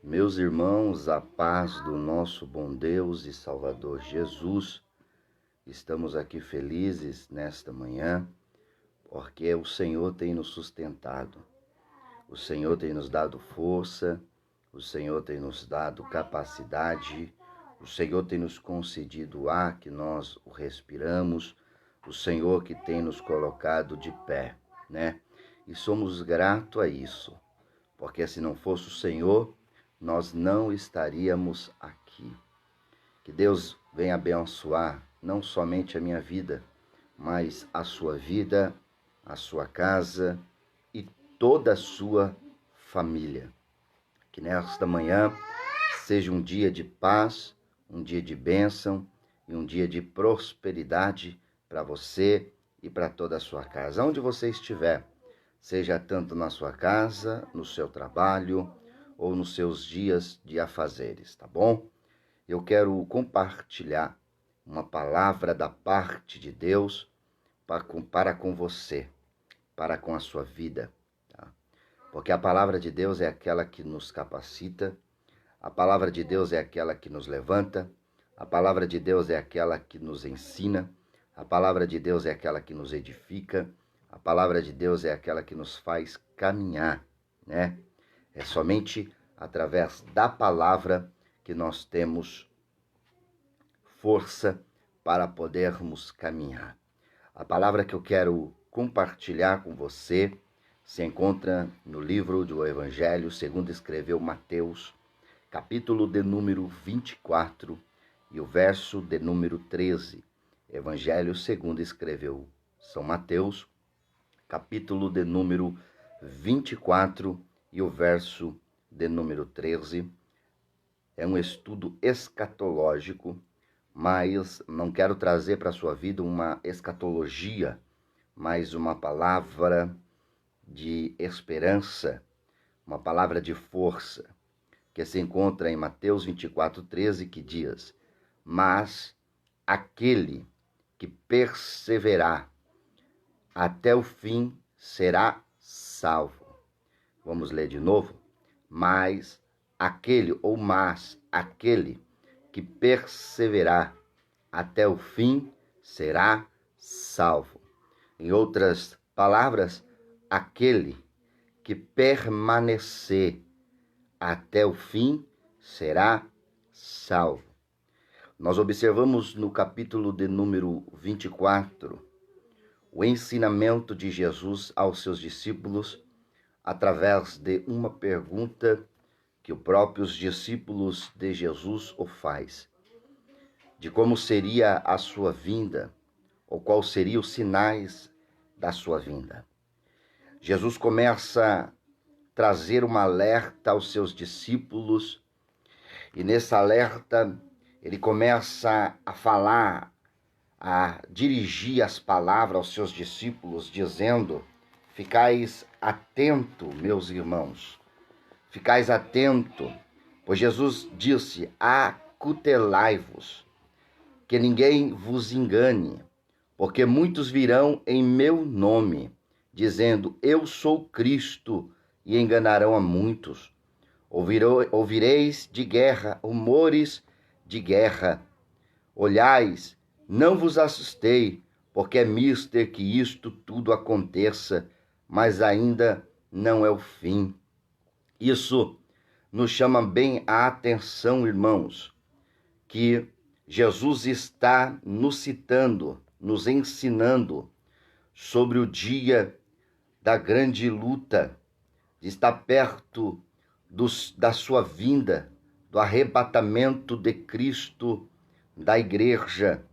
Meus irmãos, a paz do nosso bom Deus e Salvador Jesus, estamos aqui felizes nesta manhã, porque o Senhor tem nos sustentado, o Senhor tem nos dado força, o Senhor tem nos dado capacidade, o Senhor tem nos concedido o ar que nós o respiramos, o Senhor que tem nos colocado de pé, né? E somos gratos a isso, porque se não fosse o Senhor, nós não estaríamos aqui. Que Deus venha abençoar não somente a minha vida, mas a sua vida, a sua casa e toda a sua família. Que nesta manhã seja um dia de paz, um dia de bênção e um dia de prosperidade para você e para toda a sua casa. Onde você estiver, seja tanto na sua casa, no seu trabalho ou nos seus dias de afazeres, tá bom? Eu quero compartilhar uma palavra da parte de Deus para com você, para com a sua vida, tá? Porque a palavra de Deus é aquela que nos capacita, a palavra de Deus é aquela que nos levanta, a palavra de Deus é aquela que nos ensina, a palavra de Deus é aquela que nos edifica, a palavra de Deus é aquela que nos faz caminhar, né? É somente através da palavra que nós temos força para podermos caminhar. A palavra que eu quero compartilhar com você se encontra no livro do Evangelho segundo escreveu Mateus, capítulo de número 24 e o verso de número 13. Evangelho segundo escreveu São Mateus, capítulo de número 24 e o verso de número 13. É um estudo escatológico, mas não quero trazer para a sua vida uma escatologia, mas uma palavra de esperança, uma palavra de força, que se encontra em Mateus 24, 13, que diz: mas aquele que perseverar até o fim será salvo. Vamos ler de novo? Mas aquele que perseverar até o fim será salvo. Em outras palavras, aquele que permanecer até o fim será salvo. Nós observamos no capítulo de número 24 o ensinamento de Jesus aos seus discípulos através de uma pergunta que os próprios discípulos de Jesus o faz, de como seria a sua vinda, ou quais seriam os sinais da sua vinda. Jesus começa a trazer um alerta aos seus discípulos, e nesse alerta ele começa a falar, a dirigir as palavras aos seus discípulos, dizendo: ficais atento, meus irmãos, ficais atento, pois Jesus disse: acutelai-vos, que ninguém vos engane, porque muitos virão em meu nome, dizendo: eu sou Cristo, e enganarão a muitos. Ouvireis de guerra, rumores de guerra. Olhais, não vos assustei, porque é mister que isto tudo aconteça, mas ainda não é o fim. Isso nos chama bem a atenção, irmãos, que Jesus está nos citando, nos ensinando sobre o dia da grande luta, de estar perto da sua vinda, do arrebatamento de Cristo da igreja.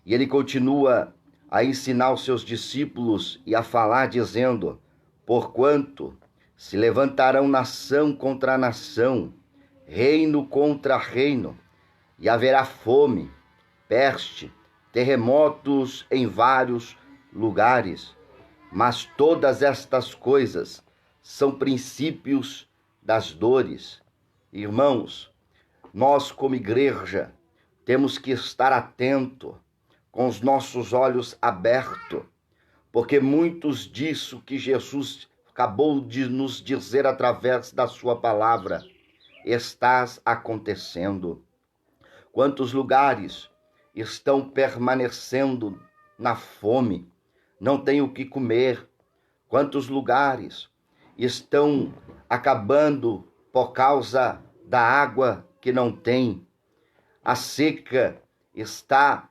E ele continua a ensinar os seus discípulos e a falar dizendo: porquanto se levantarão nação contra nação, reino contra reino, e haverá fome, peste, terremotos em vários lugares. Mas todas estas coisas são princípios das dores. Irmãos, nós como igreja temos que estar atentos, com os nossos olhos abertos, porque muitos disso que Jesus acabou de nos dizer através da sua palavra estás acontecendo? Quantos lugares estão permanecendo na fome, não têm o que comer? Quantos lugares estão acabando por causa da água que não tem? A seca está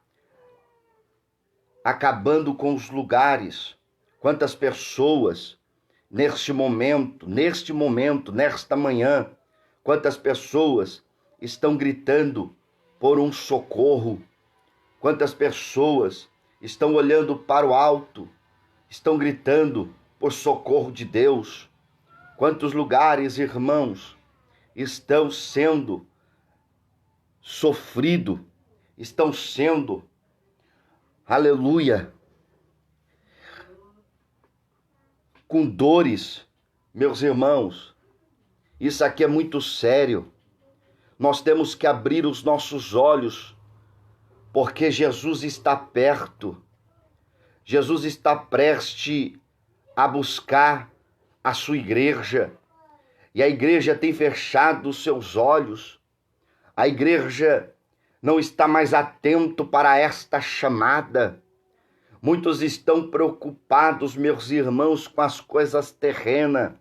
acabando com os lugares. Quantas pessoas nesta manhã, quantas pessoas estão gritando por um socorro? Quantas pessoas estão olhando para o alto, estão gritando por socorro de Deus? Quantos lugares, irmãos, estão sendo sofrido, estão sendo, aleluia, com dores? Meus irmãos, isso aqui é muito sério. Nós temos que abrir os nossos olhos, porque Jesus está perto. Jesus está prestes a buscar a sua igreja. E a igreja tem fechado os seus olhos. A igreja não está mais atento para esta chamada. Muitos estão preocupados, meus irmãos, com as coisas terrenas.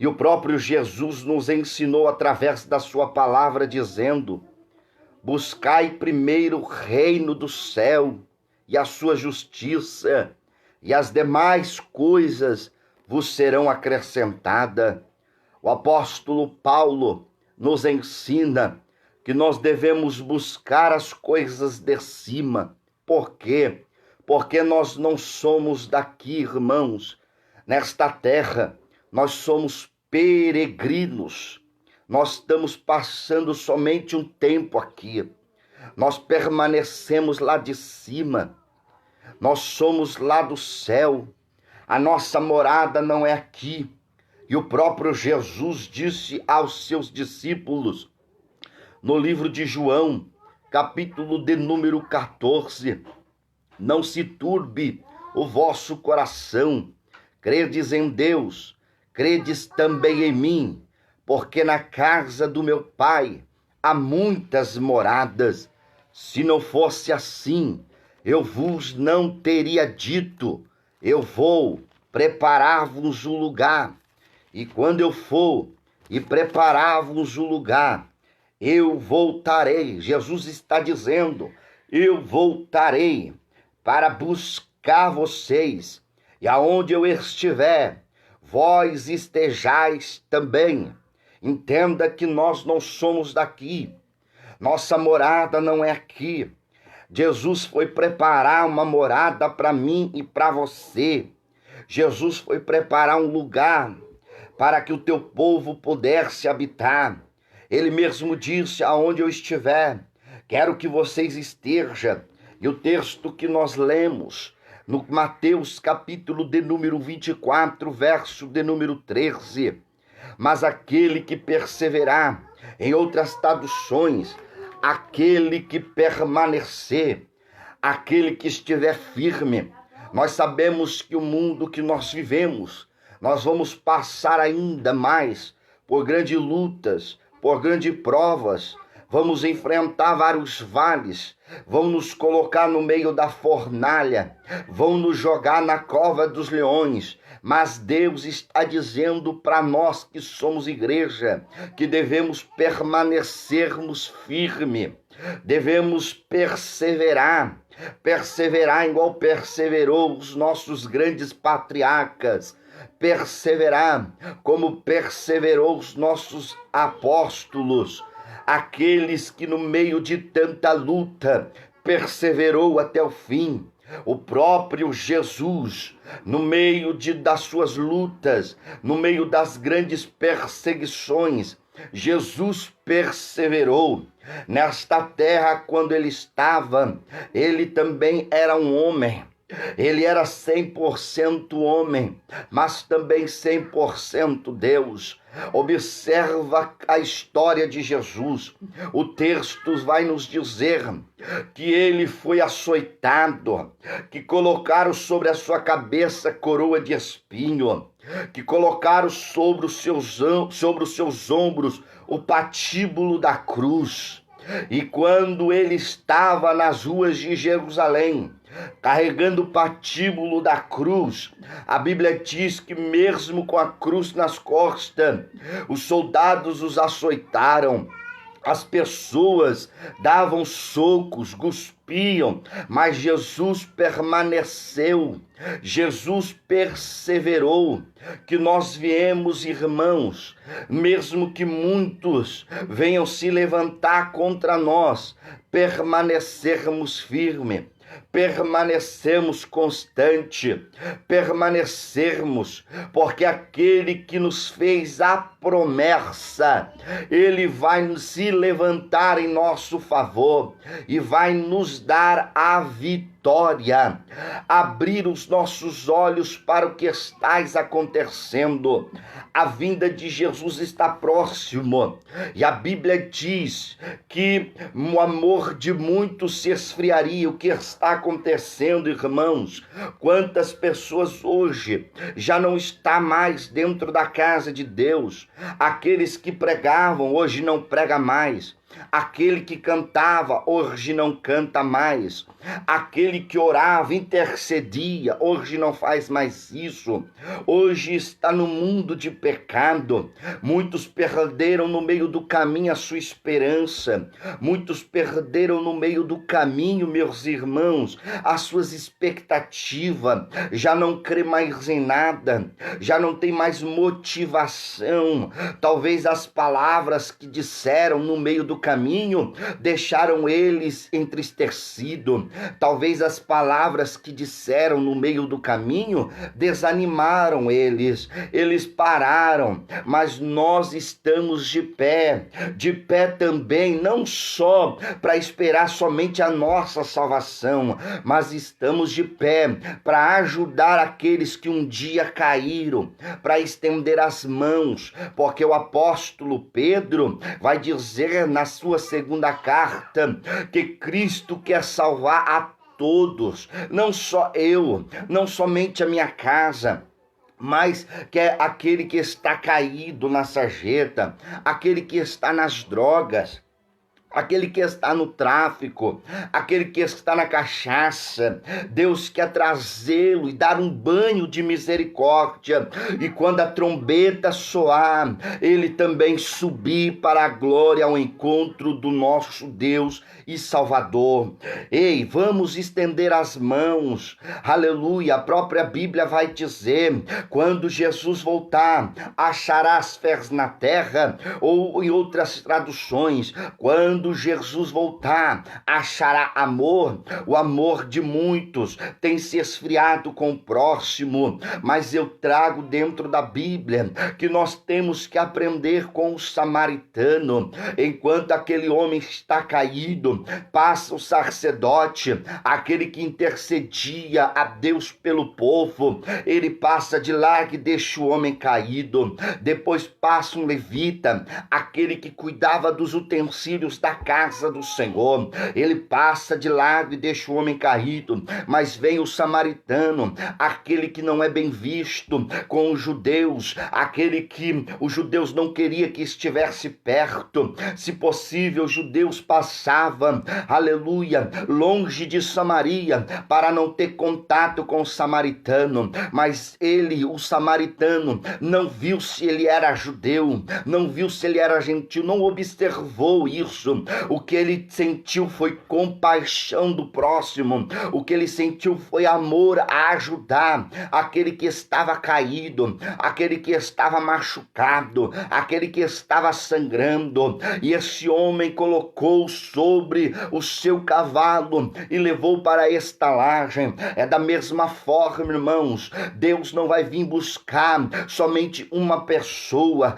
E o próprio Jesus nos ensinou através da sua palavra, dizendo: buscai primeiro o reino do céu e a sua justiça, e as demais coisas vos serão acrescentadas. O apóstolo Paulo nos ensina que nós devemos buscar as coisas de cima. Por quê? Porque nós não somos daqui, irmãos. Nesta terra, nós somos peregrinos. Nós estamos passando somente um tempo aqui. Nós permanecemos lá de cima. Nós somos lá do céu. A nossa morada não é aqui. E o próprio Jesus disse aos seus discípulos, no livro de João, capítulo de número 14, não se turbe o vosso coração, credes em Deus, credes também em mim, porque na casa do meu Pai há muitas moradas. Se não fosse assim, eu vos não teria dito, eu vou preparar-vos um lugar. E quando eu for e preparar-vos o lugar, eu voltarei. Jesus está dizendo, eu voltarei para buscar vocês. E aonde eu estiver, vós estejais também. Entenda que nós não somos daqui. Nossa morada não é aqui. Jesus foi preparar uma morada para mim e para você. Jesus foi preparar um lugar para que o teu povo pudesse habitar. Ele mesmo disse, aonde eu estiver, quero que vocês estejam. E o texto que nós lemos, no Mateus capítulo de número 24, verso de número 13. Mas aquele que perseverar, em outras traduções, aquele que permanecer, aquele que estiver firme. Nós sabemos que o mundo que nós vivemos, nós vamos passar ainda mais por grandes lutas, por grandes provas, vamos enfrentar vários vales, vão nos colocar no meio da fornalha, vão nos jogar na cova dos leões, mas Deus está dizendo para nós que somos igreja, que devemos permanecermos firmes, devemos perseverar igual perseverou os nossos grandes patriarcas, perseverar como perseverou os nossos apóstolos, aqueles que no meio de tanta luta perseverou até o fim. O próprio Jesus, no meio das suas lutas, no meio das grandes perseguições, Jesus perseverou. Nesta terra, quando ele estava, ele também era um homem. Ele era 100% homem, mas também 100% Deus. Observa a história de Jesus. O texto vai nos dizer que ele foi açoitado, que colocaram sobre a sua cabeça coroa de espinho, que colocaram sobre os seus ombros o patíbulo da cruz. E quando ele estava nas ruas de Jerusalém, carregando o patíbulo da cruz, a Bíblia diz que mesmo com a cruz nas costas, os soldados os açoitaram, as pessoas davam socos, cuspiam, mas Jesus permaneceu, Jesus perseverou. Que nós viemos, irmãos, mesmo que muitos venham se levantar contra nós, permanecermos firmes, permanecermos constante, permanecermos, porque aquele que nos fez a promessa, ele vai se levantar em nosso favor e vai nos dar a vitória, abrir os nossos olhos para o que está acontecendo. A vinda de Jesus está próximo e a Bíblia diz que o amor de muitos se esfriaria. O que está acontecendo, irmãos? Quantas pessoas hoje já não estão mais dentro da casa de Deus? Aqueles que pregavam hoje não pregam mais. Aquele que cantava hoje não canta mais. Aquele que orava, intercedia, hoje não faz mais isso. Hoje está no mundo de pecado. Muitos perderam no meio do caminho a sua esperança. Muitos perderam no meio do caminho, meus irmãos, as suas expectativas. Já não crê mais em nada. Já não tem mais motivação. Talvez as palavras que disseram no meio do caminho deixaram eles entristecidos. Talvez as palavras que disseram no meio do caminho desanimaram eles. Eles pararam, mas nós estamos de pé também, não só para esperar somente a nossa salvação, mas estamos de pé para ajudar aqueles que um dia caíram, para estender as mãos, porque o apóstolo Pedro vai dizer na sua segunda carta que Cristo quer salvar a todos, não só eu, não somente a minha casa, mas que é aquele que está caído na sarjeta, aquele que está nas drogas, aquele que está no tráfico, aquele que está na cachaça. Deus quer trazê-lo e dar um banho de misericórdia, e quando a trombeta soar, ele também subir para a glória ao encontro do nosso Deus e Salvador. Ei, vamos estender as mãos, aleluia. A própria Bíblia vai dizer, quando Jesus voltar, acharás fé na terra, ou em outras traduções, quando Jesus voltar, achará amor. O amor de muitos tem se esfriado com o próximo, mas eu trago dentro da Bíblia que nós temos que aprender com o samaritano. Enquanto aquele homem está caído, passa o sacerdote, aquele que intercedia a Deus pelo povo, ele passa de largo e deixa o homem caído. Depois passa um levita, aquele que cuidava dos utensílios da casa do Senhor, ele passa de lado e deixa o homem caído. Mas vem o samaritano, aquele que não é bem visto com os judeus, aquele que os judeus não queriam que estivesse perto. Se possível, os judeus passavam, aleluia, longe de Samaria, para não ter contato com o samaritano. Mas ele, o samaritano, não viu se ele era judeu, não viu se ele era gentil, não observou isso. O que ele sentiu foi compaixão do próximo. O que ele sentiu foi amor a ajudar aquele que estava caído, aquele que estava machucado, aquele que estava sangrando. E esse homem colocou sobre o seu cavalo e levou para a estalagem. É da mesma forma, irmãos, Deus não vai vir buscar somente uma pessoa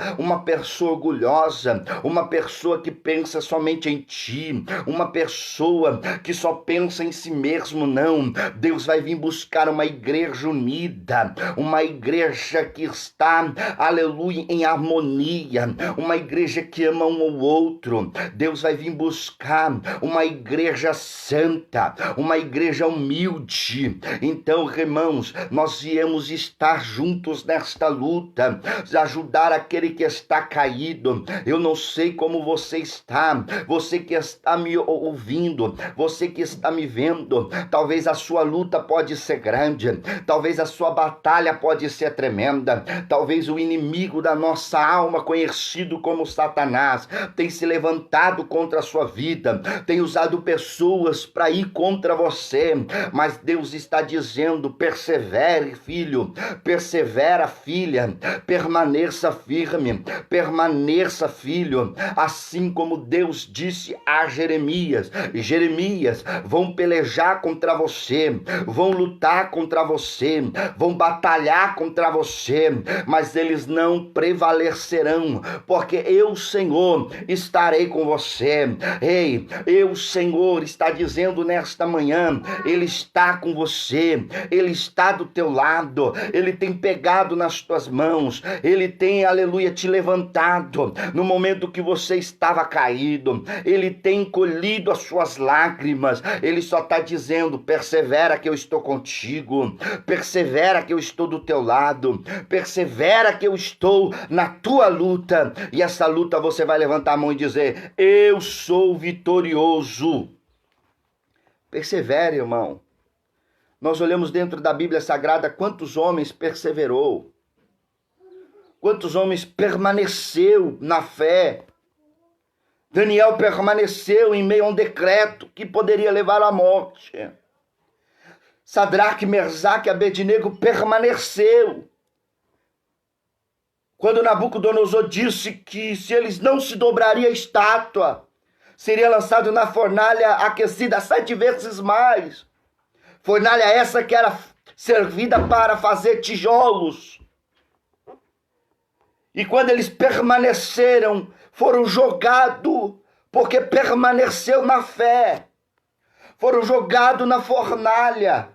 orgulhosa, uma pessoa que pensa somente somente em ti, uma pessoa que só pensa em si mesmo, não. Deus vai vir buscar uma igreja unida, uma igreja que está, aleluia, em harmonia, uma igreja que ama um ao outro. Deus vai vir buscar uma igreja santa, uma igreja humilde. Então, irmãos, nós viemos estar juntos nesta luta, ajudar aquele que está caído. Eu não sei como você está, você que está me ouvindo, você que está me vendo, talvez a sua luta pode ser grande, talvez a sua batalha pode ser tremenda, talvez o inimigo da nossa alma, conhecido como Satanás, tem se levantado contra a sua vida, tem usado pessoas para ir contra você, mas Deus está dizendo: persevere, filho, persevera, filha, permaneça firme, permaneça, filho, assim como Deus disse a Jeremias: Jeremias, vão pelejar contra você, vão lutar contra você, vão batalhar contra você, mas eles não prevalecerão, porque eu, Senhor, estarei com você. Ei, eu, Senhor, está dizendo nesta manhã, Ele está com você, Ele está do teu lado, Ele tem pegado nas tuas mãos, Ele tem, aleluia, te levantado no momento que você estava caído, Ele tem colhido as suas lágrimas. Ele só está dizendo: persevera que eu estou contigo, persevera que eu estou do teu lado, persevera que eu estou na tua luta, e essa luta você vai levantar a mão e dizer: eu sou vitorioso. Persevere, irmão. Nós olhamos dentro da Bíblia Sagrada quantos homens perseverou, quantos homens permaneceu na fé. Daniel permaneceu em meio a um decreto que poderia levar à morte. Sadraque, Mesaque e Abednego permaneceu. Quando Nabucodonosor disse que se eles não se dobrariam a estátua, seria lançado na fornalha aquecida 7 vezes mais. Fornalha essa que era servida para fazer tijolos. E quando eles permaneceram, foram jogados, porque permaneceu na fé. Foram jogados na fornalha.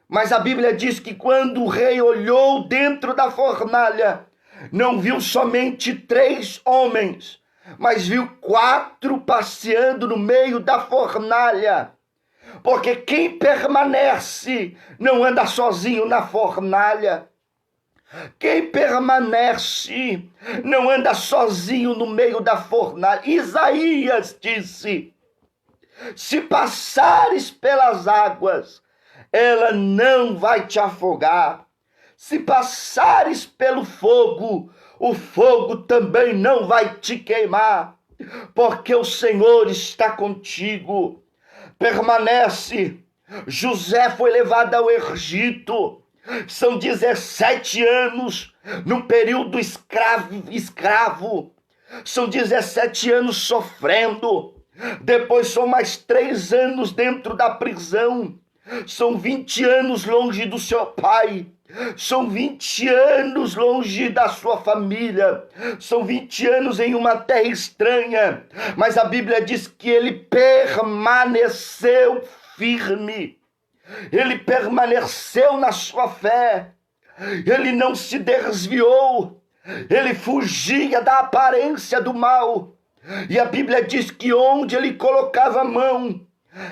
Mas a Bíblia diz que quando o rei olhou dentro da fornalha, não viu somente 3 homens, mas viu 4 passeando no meio da fornalha. Porque quem permanece não anda sozinho na fornalha. Quem permanece não anda sozinho no meio da fornalha. Isaías disse: se passares pelas águas, ela não vai te afogar. Se passares pelo fogo, o fogo também não vai te queimar, porque o Senhor está contigo. Permanece. José foi levado ao Egito. São 17 anos no período escravo. São 17 anos sofrendo. Depois são mais 3 anos dentro da prisão. São 20 anos longe do seu pai. São 20 anos longe da sua família. São 20 anos em uma terra estranha. Mas a Bíblia diz que ele permaneceu firme. Ele permaneceu na sua fé. Ele não se desviou. Ele fugia da aparência do mal. E a Bíblia diz que onde ele colocava a mão,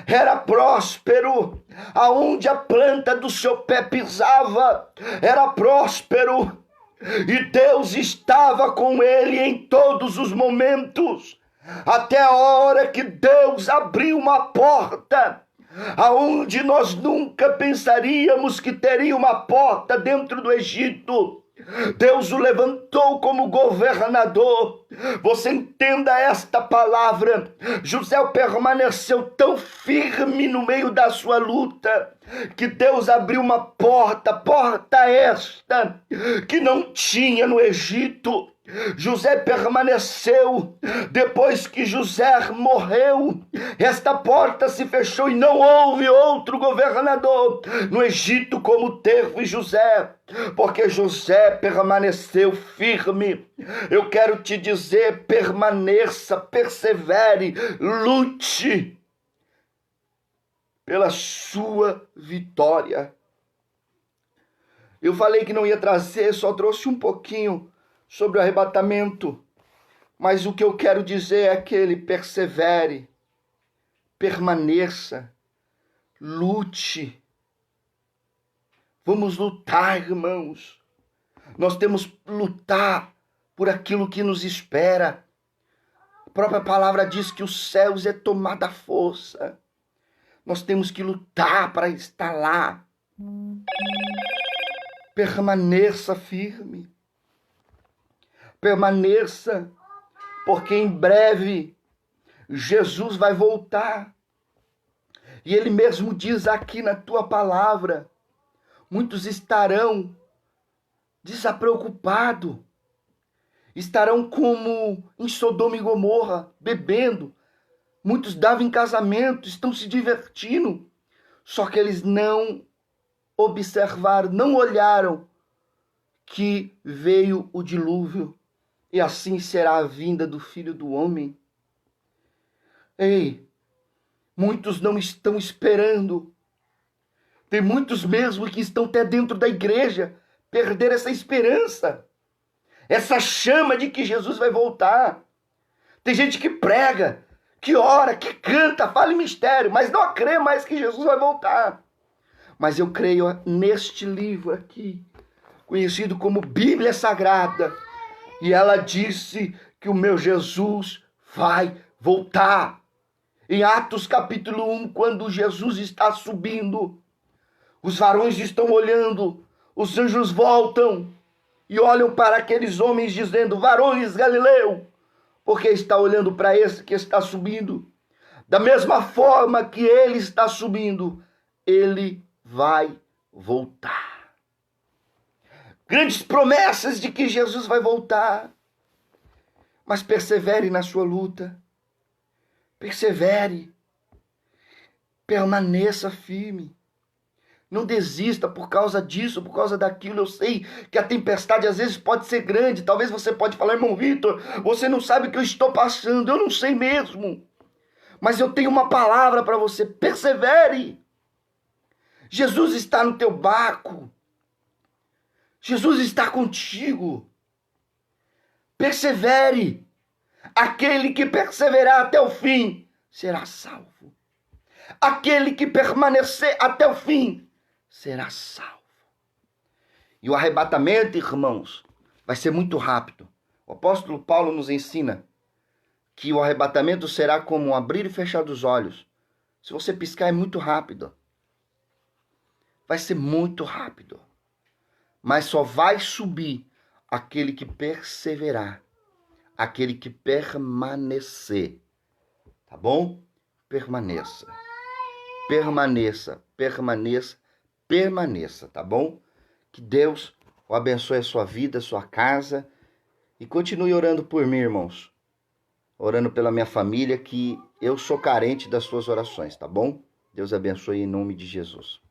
era próspero. Aonde a planta do seu pé pisava, era próspero. E Deus estava com ele em todos os momentos, até a hora que Deus abriu uma porta, aonde nós nunca pensaríamos que teria uma porta dentro do Egito. Deus o levantou como governador. Você entenda esta palavra. José permaneceu tão firme no meio da sua luta, que Deus abriu uma porta esta que não tinha no Egito. José permaneceu. Depois que José morreu, esta porta se fechou e não houve outro governador no Egito como teve José, porque José permaneceu firme. Eu quero te dizer, permaneça, persevere, lute pela sua vitória. Eu falei que não ia trazer, só trouxe um pouquinho sobre o arrebatamento, mas o que eu quero dizer é que ele persevere, permaneça, lute. Vamos lutar, irmãos. Nós temos que lutar por aquilo que nos espera. A própria palavra diz que os céus é tomada à força. Nós temos que lutar para estar lá. Permaneça firme. Permaneça, porque em breve Jesus vai voltar. E ele mesmo diz aqui na tua palavra, muitos estarão desapreocupados, estarão como em Sodoma e Gomorra, bebendo. Muitos davam em casamento, estão se divertindo, só que eles não observaram, não olharam que veio o dilúvio. E assim será a vinda do Filho do Homem. Ei, muitos não estão esperando. Tem muitos mesmo que estão até dentro da igreja, perder essa esperança, essa chama de que Jesus vai voltar. Tem gente que prega, que ora, que canta, fala em mistério, mas não crê mais que Jesus vai voltar. Mas eu creio neste livro aqui, conhecido como Bíblia Sagrada, e ela disse que o meu Jesus vai voltar. Em Atos capítulo 1, quando Jesus está subindo, os varões estão olhando, os anjos voltam e olham para aqueles homens dizendo: varões Galileu, porque está olhando para esse que está subindo? Da mesma forma que ele está subindo, ele vai voltar. Grandes promessas de que Jesus vai voltar. Mas persevere na sua luta. Persevere. Permaneça firme. Não desista por causa disso, por causa daquilo. Eu sei que a tempestade às vezes pode ser grande. Talvez você pode falar: irmão Vitor, você não sabe o que eu estou passando. Eu não sei mesmo. Mas eu tenho uma palavra para você. Persevere. Jesus está no teu barco. Jesus está contigo. Persevere. Aquele que perseverar até o fim será salvo. Aquele que permanecer até o fim será salvo. E o arrebatamento, irmãos, vai ser muito rápido. O apóstolo Paulo nos ensina que o arrebatamento será como um abrir e fechar dos olhos. Se você piscar, é muito rápido. Vai ser muito rápido. Mas só vai subir aquele que perseverar, aquele que permanecer. Tá bom? Permaneça. Permaneça, permaneça, permaneça, tá bom? Que Deus o abençoe a sua vida, a sua casa. E continue orando por mim, irmãos. Orando pela minha família, que eu sou carente das suas orações, tá bom? Deus abençoe em nome de Jesus.